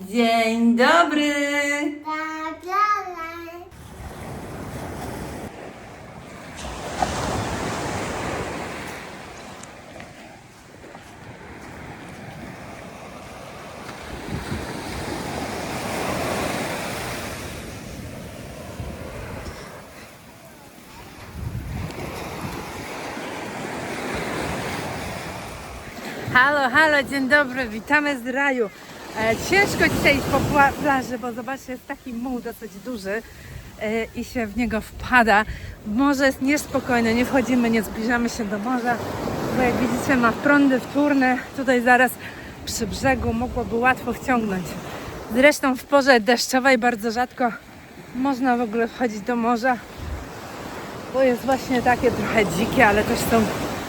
Dzień dobry! Halo, halo, dzień dobry, witamy z raju. Ciężko dzisiaj iść po plaży, bo zobaczcie, jest taki muł dosyć duży i się w niego wpada. Morze jest niespokojne, nie wchodzimy, nie zbliżamy się do morza, bo jak widzicie ma prądy wtórne. Tutaj zaraz przy brzegu mogłoby łatwo wciągnąć. Zresztą w porze deszczowej bardzo rzadko można w ogóle wchodzić do morza, bo jest właśnie takie trochę dzikie, ale też są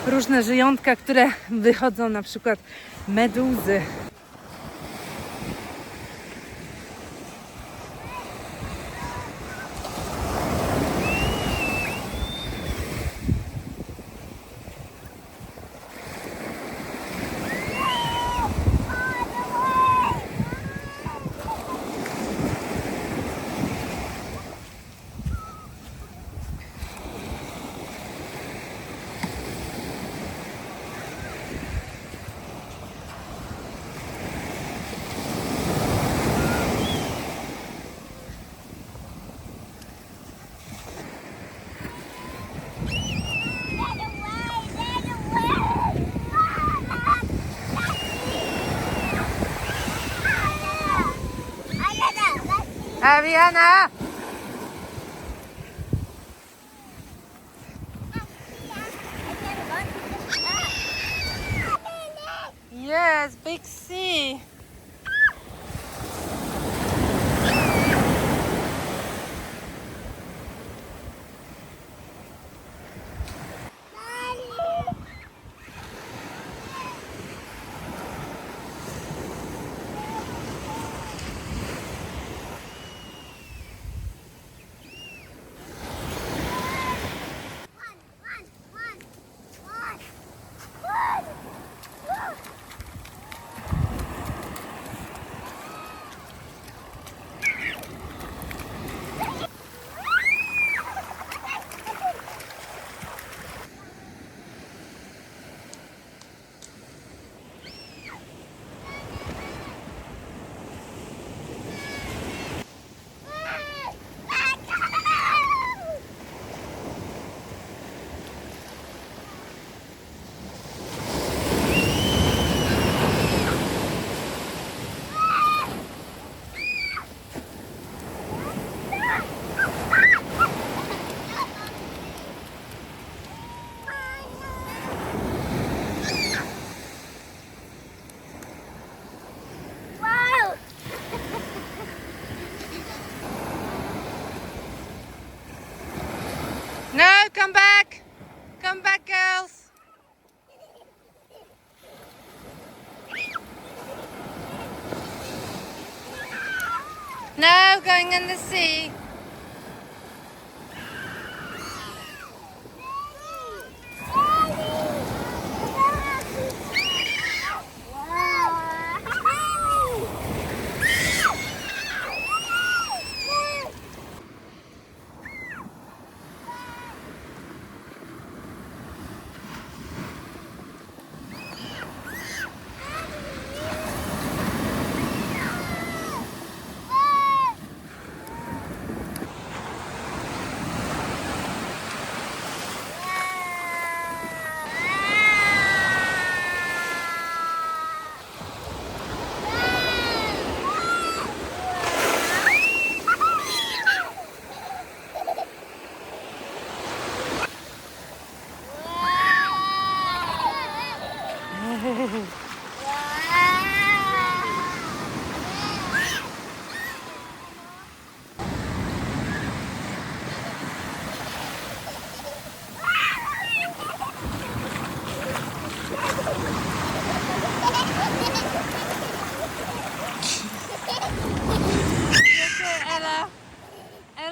różne żyjątka, które wychodzą, na przykład meduzy. Aviana! Yes, big sea. No, come back! Come back, girls! No, going in the sea.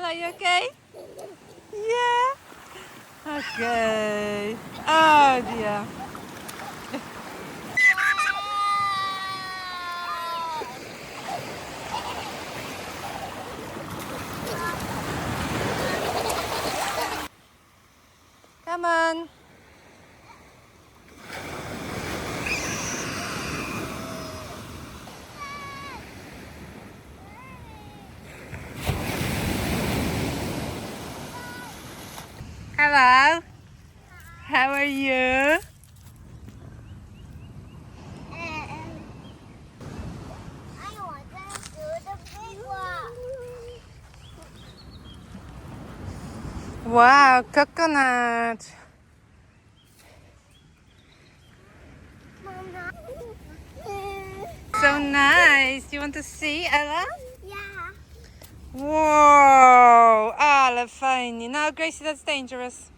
Are you okay? Yeah. Okay. Oh dear. Hello. How are you? I want to do the big one. Wow, coconut. Mama. So nice. You want to see, Ella? Yeah. Wow, ale fajnie. No, Gracie, that's dangerous.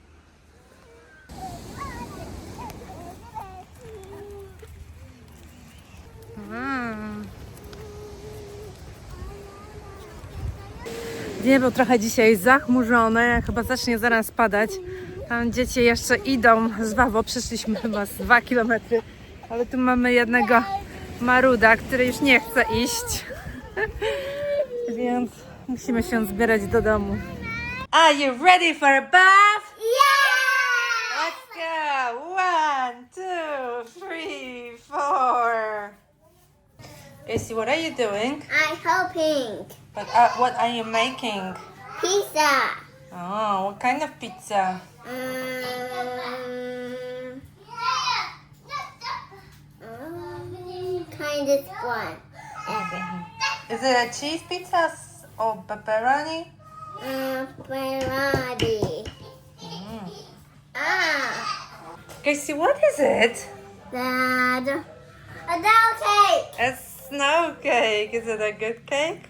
Niebo trochę dzisiaj zachmurzone, chyba zacznie zaraz padać. Tam dzieci jeszcze idą żwawo, przyszliśmy chyba z 2 kilometry, ale tu mamy jednego maruda, który już nie chce iść, więc musimy się zbierać do domu. Are you ready for a bath? Yeah. Let's go! 1, 2, 3, 4. Casey, what are you doing? I'm helping. But what are you making? Pizza. Oh, what kind of pizza? Kind of one. Is it a cheese pizza or pepperoni? Ferrari. Casey, what is it? Dad. A dough cake. A snow cake. Is it a good cake?